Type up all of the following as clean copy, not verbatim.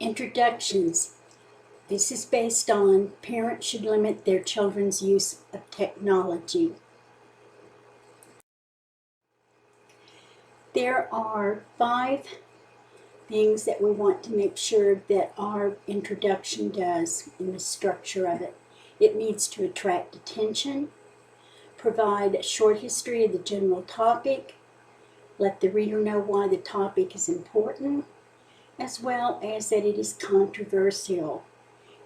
Introductions. This is based on parents should limit their children's use of technology. There are 5 things that we want to make sure that our introduction does in the structure of it. It needs to attract attention, provide a short history of the general topic, let the reader know why the topic is important, as well as that it is controversial,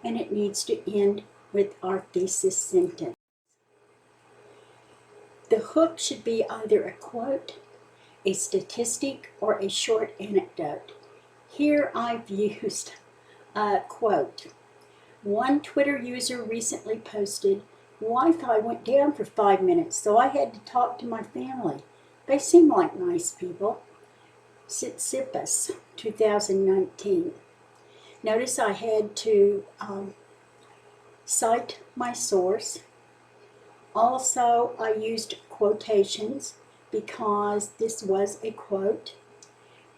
and it needs to end with our thesis sentence. The hook should be either a quote, a statistic, or a short anecdote. Here I've used a quote. One Twitter user recently posted, "Wi-Fi went down for 5 minutes, so I had to talk to my family. They seem like nice people." Thesis, 2019. Notice I had to cite my source. Also, I used quotations because this was a quote.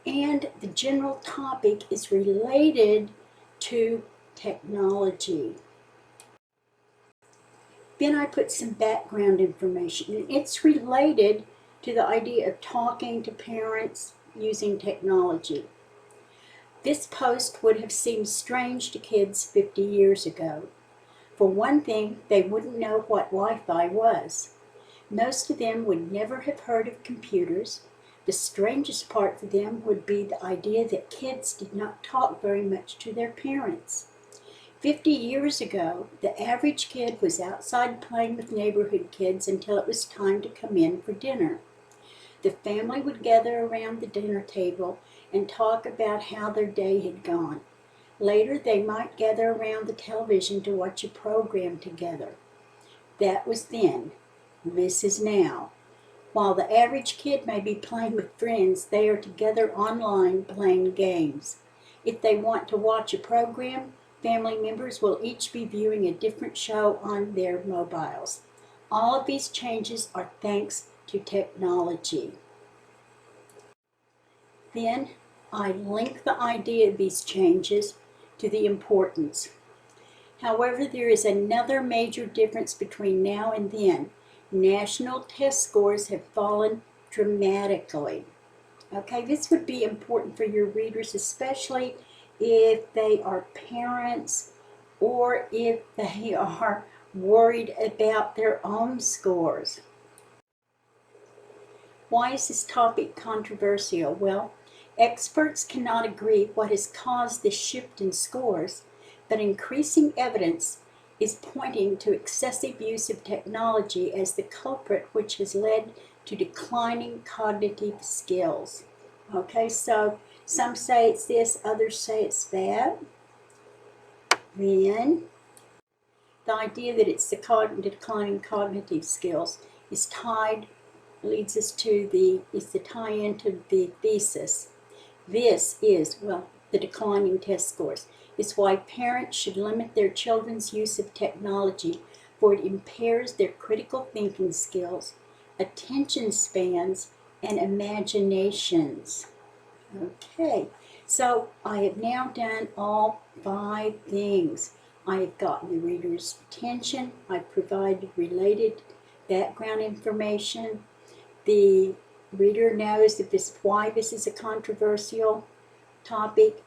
And the general topic is related to technology. Then I put some background information, and it's related to the idea of talking to parents using technology. This post would have seemed strange to kids 50 years ago. For one thing, they wouldn't know what Wi-Fi was. Most of them would never have heard of computers. The strangest part for them would be the idea that kids did not talk very much to their parents. 50 years ago, the average kid was outside playing with neighborhood kids until it was time to come in for dinner. The family would gather around the dinner table and talk about how their day had gone. Later, they might gather around the television to watch a program together. That was then. This is now. While the average kid may be playing with friends, they are together online playing games. If they want to watch a program, family members will each be viewing a different show on their mobiles. All of these changes are thanks to technology. Then I link the idea of these changes to the importance. However, there is another major difference between now and then. National test scores have fallen dramatically. Okay, this would be important for your readers, especially if they are parents or if they are worried about their own scores. Why is this topic controversial? Well, experts cannot agree what has caused this shift in scores, but increasing evidence is pointing to excessive use of technology as the culprit, which has led to declining cognitive skills. Okay, so some say it's this, others say it's that. Then the idea that it's the declining cognitive skills is leads us to the tie-in to the thesis. This is, well, the declining test scores. Is why parents should limit their children's use of technology, for it impairs their critical thinking skills, attention spans, and imaginations. Okay, so I have now done all 5 things. I have gotten the reader's attention. I've provided related background information. The reader knows why this is a controversial topic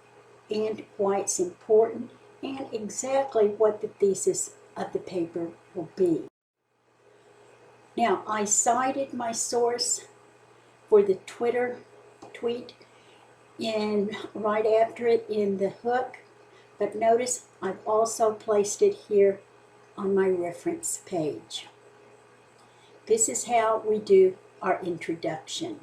and why it's important, and exactly what the thesis of the paper will be. Now, I cited my source for the Twitter tweet right after it in the hook, but notice I've also placed it here on my reference page. This is how we do our introduction.